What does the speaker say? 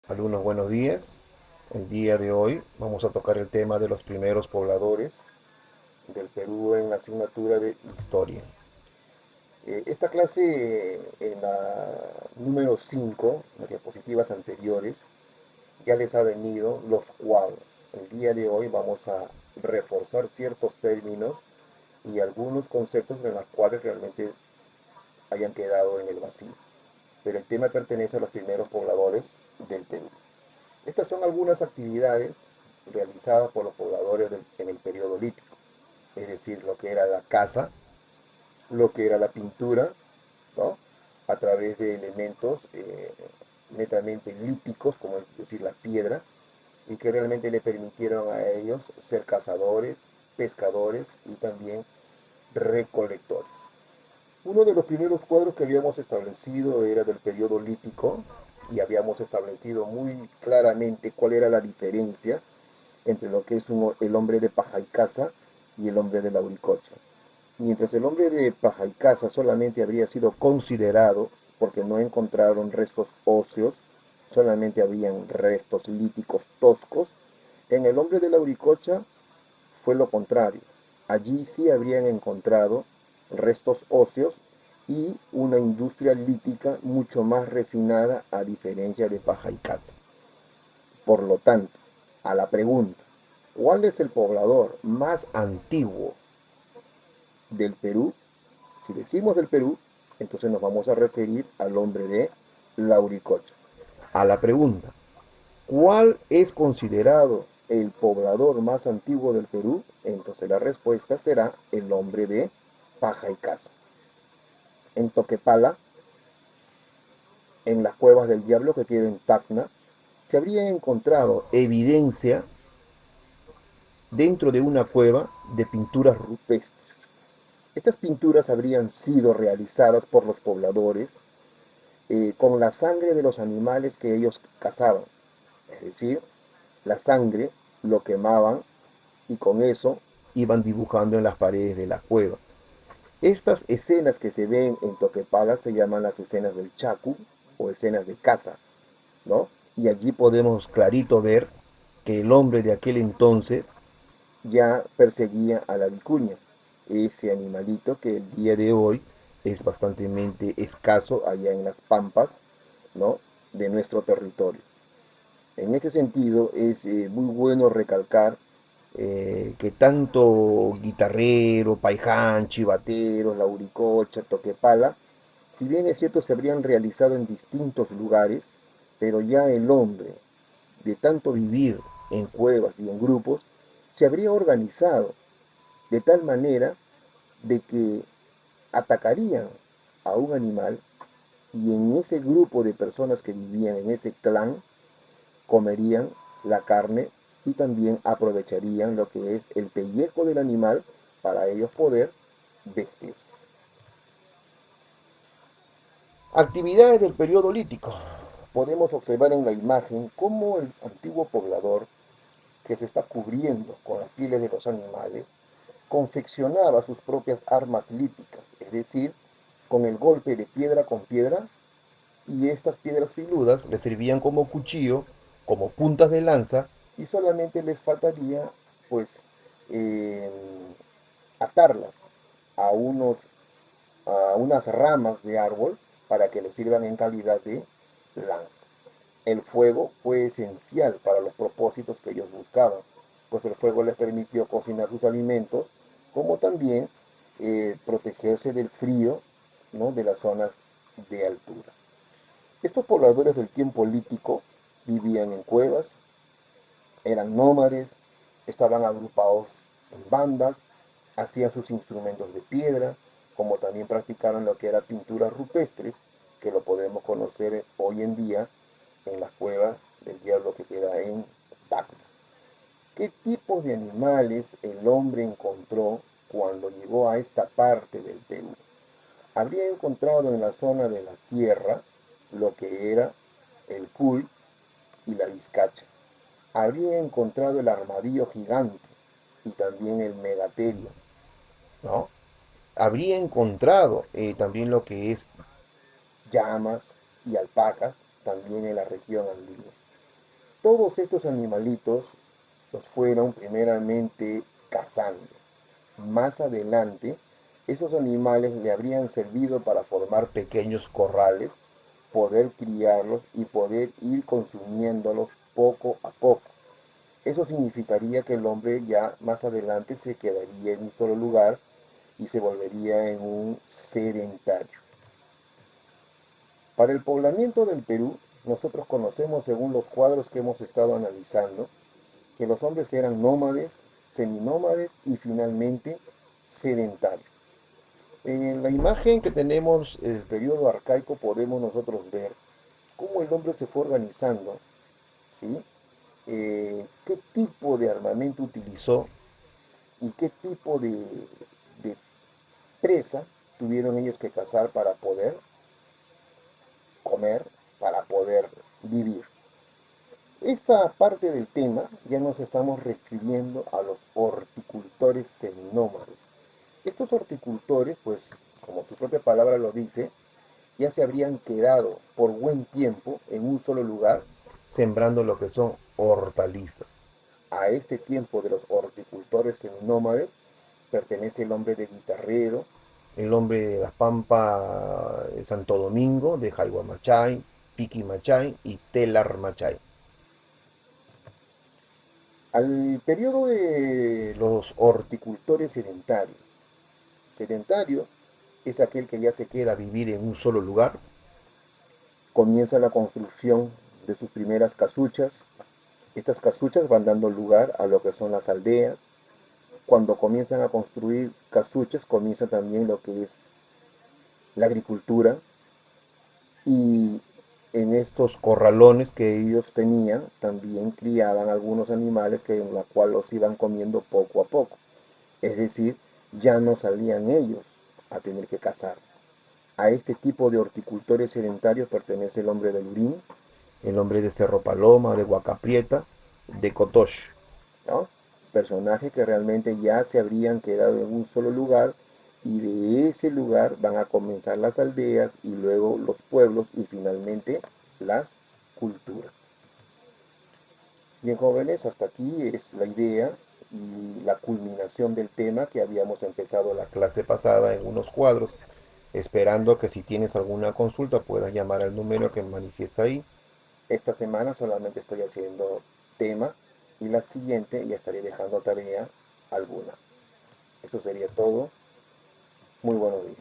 Alumnos, buenos días. El día de hoy vamos a tocar el tema de los primeros pobladores del Perú en la asignatura de Historia. Esta clase, en la número 5, en las diapositivas anteriores, ya les ha venido los cuadros. El día de hoy vamos a reforzar ciertos términos y algunos conceptos en los cuales realmente hayan quedado en el vacío. Pero el tema pertenece a los primeros pobladores del Perú. Estas son algunas actividades realizadas por los pobladores en el periodo lítico, es decir, lo que era la caza, lo que era la pintura, ¿no? A través de elementos netamente líticos, como es decir, la piedra, y que realmente le permitieron a ellos ser cazadores, pescadores y también recolectores. Uno de los primeros cuadros que habíamos establecido era del periodo lítico y habíamos establecido muy claramente cuál era la diferencia entre lo que es el hombre de paja y casa y el hombre de la Uricocha. Mientras el hombre de paja y casa solamente habría sido considerado, porque no encontraron restos óseos, solamente habían restos líticos toscos, en el hombre de la Uricocha fue lo contrario. Allí sí habrían encontrado restos óseos y una industria lítica mucho más refinada a diferencia de paja y casa. Por lo tanto, a la pregunta, ¿cuál es el poblador más antiguo del Perú? Si decimos del Perú, entonces nos vamos a referir al hombre de Lauricocha. A la pregunta, ¿cuál es considerado el poblador más antiguo del Perú? Entonces la respuesta será el hombre de paja y casa. En Toquepala, en las cuevas del diablo que queda en Tacna, se habría encontrado evidencia dentro de una cueva de pinturas rupestres. Estas pinturas habrían sido realizadas por los pobladores con la sangre de los animales que ellos cazaban. Es decir, la sangre lo quemaban y con eso iban dibujando en las paredes de la cueva. Estas escenas que se ven en Toquepala se llaman las escenas del Chacu o escenas de caza, ¿no? Y allí podemos clarito ver que el hombre de aquel entonces ya perseguía a la vicuña, ese animalito que el día de hoy es bastante escaso allá en las pampas, ¿no? De nuestro territorio. En este sentido, es muy bueno recalcar que tanto guitarrero, paiján, chivatero, lauricocha, toquepala, si bien es cierto se habrían realizado en distintos lugares, pero ya el hombre, de tanto vivir en cuevas y en grupos, se habría organizado de tal manera de que atacarían a un animal y en ese grupo de personas que vivían en ese clan comerían la carne y también aprovecharían lo que es el pellejo del animal para ellos poder vestirse. Actividades del periodo lítico. Podemos observar en la imagen cómo el antiguo poblador que se está cubriendo con las pieles de los animales confeccionaba sus propias armas líticas, es decir, con el golpe de piedra con piedra, y estas piedras filudas le servían como cuchillo, como puntas de lanza, y solamente les faltaría, pues, eh, atarlas a, a unas ramas de árbol para que les sirvan en calidad de lanza. El fuego fue esencial para los propósitos que ellos buscaban, pues el fuego les permitió cocinar sus alimentos, como también protegerse del frío, ¿no? De las zonas de altura. Estos pobladores del tiempo lítico vivían en cuevas, eran nómades, estaban agrupados en bandas, hacían sus instrumentos de piedra, como también practicaron lo que era pinturas rupestres, que lo podemos conocer hoy en día en la cueva del diablo que queda en Tacna. ¿Qué tipos de animales el hombre encontró cuando llegó a esta parte del Perú? Habría encontrado en la zona de la sierra lo que era el cuy y la vizcacha. Habría encontrado el armadillo gigante y también el megaterio, ¿no? Habría encontrado también lo que es llamas y alpacas, también en la región andina. todos estos animalitos los fueron primeramente cazando. Más adelante, esos animales le habrían servido para formar pequeños corrales, poder criarlos y poder ir consumiéndolos poco a poco. Eso significaría que el hombre ya más adelante se quedaría en un solo lugar y se volvería en un sedentario. Para el poblamiento del Perú, nosotros conocemos, según los cuadros que hemos estado analizando, que los hombres eran nómades, seminómades y finalmente sedentarios. En la imagen que tenemos del periodo arcaico podemos nosotros ver cómo el hombre se fue organizando, ¿sí? Qué tipo de armamento utilizó y qué tipo de presa tuvieron ellos que cazar para poder comer, para poder vivir. Esta parte del tema ya nos estamos refiriendo a los horticultores seminómades. Estos horticultores, pues, como su propia palabra lo dice, ya se habrían quedado por buen tiempo en un solo lugar sembrando lo que son hortalizas. A este tiempo de los horticultores seminómades pertenece el hombre de Guitarrero, el hombre de la Pampa de Santo Domingo, de Jayhuamachay, Piquimachay y Telarmachay. Al periodo de los horticultores sedentarios. Sedentario es aquel que ya se queda a vivir en un solo lugar. Comienza la construcción de sus primeras casuchas. Estas casuchas van dando lugar a lo que son las aldeas. Cuando comienzan a construir casuchas, comienza también lo que es la agricultura. Y en estos corralones que ellos tenían, también criaban algunos animales que en la cual los iban comiendo poco a poco. Es decir, ya no salían ellos a tener que cazar. A este tipo de horticultores sedentarios pertenece el hombre de Lurín, el hombre de Cerro Paloma, de Huacaprieta, de Cotoche, ¿no? Personajes que realmente ya se habrían quedado en un solo lugar y de ese lugar van a comenzar las aldeas y luego los pueblos y finalmente las culturas. Bien, jóvenes, hasta aquí es la idea y la culminación del tema que habíamos empezado la clase pasada en unos cuadros, esperando que si tienes alguna consulta puedas llamar al número que manifiesta ahí. Esta semana solamente estoy haciendo tema y la siguiente ya estaré dejando tarea alguna. Eso sería todo. Muy buenos días.